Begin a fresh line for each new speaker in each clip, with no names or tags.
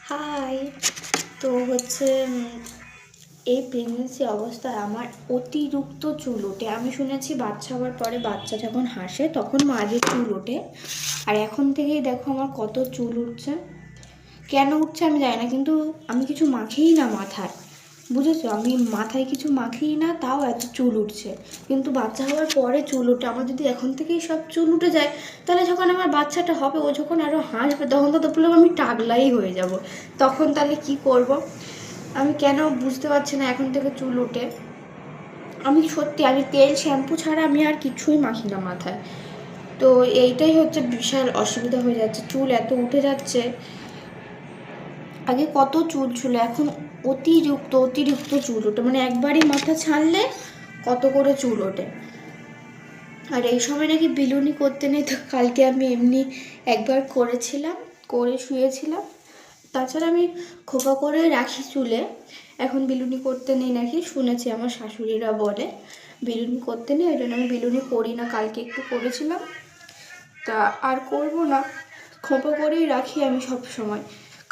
High. তো হচ্ছে এই প্রেগনেন্সি অবস্থায় আমার অতিরিক্ত চুল ওঠে। আমি শুনেছি বাচ্চা হওয়ার পরে বাচ্চা যখন হাসে তখন মাঝে চুল ওঠে, আর এখন থেকেই দেখো আমার কত চুল উঠছে। কেন উঠছে আমি জানি না, কিন্তু আমি কিছু মাখিই না মাথায়, বুঝেছো? আমি মাথায় কিছু মাখিই না, তাও এত চুল উঠছে। কিন্তু বাচ্চা হওয়ার পরে চুল ওঠে। আমার যদি এখন থেকেই সব চুল উঠে যায়, তাহলে যখন আমার বাচ্চাটা হবে, ও যখন আরও হাসবে, তখন তো বললাম আমি টাগলাই হয়ে যাব। তখন তাহলে কি করব? আমি কেন বুঝতে পারছি না এখন থেকে চুল ওঠে। আমি সত্যি, আমি তেল শ্যাম্পু ছাড়া আমি আর কিছুই মাখি না মাথায়। তো এইটাই হচ্ছে বিশাল অসুবিধা হয়ে যাচ্ছে, চুল এত উঠে যাচ্ছে। আগে কত চুল ছিল, এখন অতিরিক্ত চুল ওঠে, মানে একবারই মাথা ছাড়লে কত করে চুল ওঠে। আর এই সময় নাকি বিলুনি করতে নেই, তো কালকে আমি এমনি একবার করে শুয়েছিলাম। তাছাড়া আমি খোপা করে রাখি চুলে, এখন বিলুনি করতে নেই নাকি, শুনেছি আমার শাশুড়িরা বলে বিলুনি করতে নেই, ওই জন্য আমি বিলুনি করি না। কালকে একটু করেছিলাম, তা আর করব না, খোপা করেই রাখি আমি সব সময়।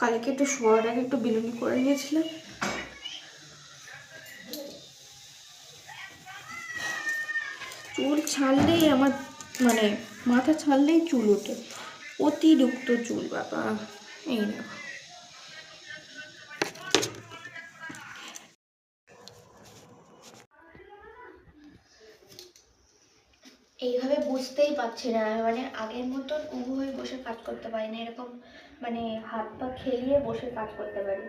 কালকে একটু শোয়ার আগে একটু বিলুনি করে নিয়েছিলাম। চুল ছাড়লেই আমার, মানে মাথা ছাড়লেই চুল ওঠে, অতিরিক্ত চুল বাবা। এই দেখো, এইভাবে বুঝতেই পারছি না, মানে আগের মতন উবু হয়ে বসে কাজ করতে পারি না, এরকম মানে হাত পা খেলিয়ে বসে কাজ করতে পারি।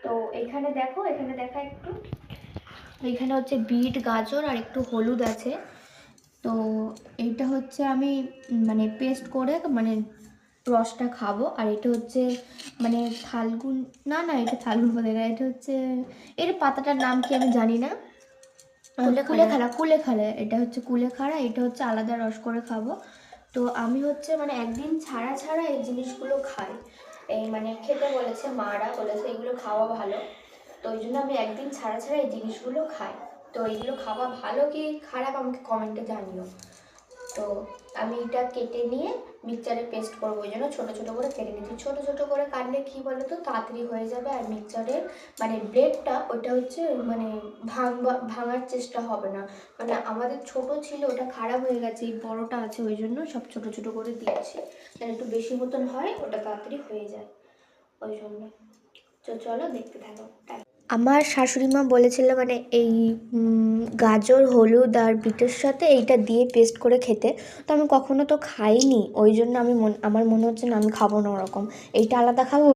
তো এখানে দেখো, এখানে দেখা একটু, এখানে হচ্ছে বিট গাজর আর একটু হলুদ আছে। তো এইটা হচ্ছে আমি মানে পেস্ট করে মানে রসটা খাবো। আর এটা হচ্ছে মানে থালগুন, না না এটা থালগুন বলে না, এটা হচ্ছে এর পাতাটার নাম কি আমি জানি না। কুলেখাড়া, এটা হচ্ছে কুলেখাড়া, এটা হচ্ছে আলাদা রস করে খাবো। তো আমি হচ্ছে মানে একদিন ছাড়া ছাড়া এই জিনিসগুলো খাই, এই মানে খেতে বলেছে, মারা বলেছে এগুলো খাওয়া ভালো। তো ওই জন্য আমি একদিন ছাড়া ছাড়া এই জিনিসগুলো খাই। তো এইগুলো খাওয়া ভালো কি খারাপ আমাকে কমেন্টে জানিও। তো আমি এটা কেটে নিয়ে মিক্সচারে পেস্ট করবো, ওই জন্য ছোটো ছোটো করে কেটে নিচ্ছি। ছোটো ছোটো করে কাটলে কী বলো তো, তাড়াতাড়ি হয়ে যাবে, আর মিক্সচারের মানে ব্রেডটা ওটা হচ্ছে মানে ভাঙার চেষ্টা হবে না। মানে আমাদের ছোট ছিল, ওটা খারাপ হয়ে গেছে, এই বড়টা আছে, ওই জন্য সব ছোটো ছোটো করে দিয়েছি, যেন একটু বেশি মতন হয়, ওটা তাড়াতাড়ি হয়ে যায়, ওই জন্য। তো চলো দেখতে থাকো। আমার শাশুড়ি মা বলেছিল মানে এই গাজর হলুদ আর বিটের সাথে এইটা দিয়ে পেস্ট করে খেতে। তো আমি কখনো তো খাইনি, ওই জন্য আমার মনে হচ্ছে না, আমি খাবো না ওরকম, এইটা আলাদা খাবো।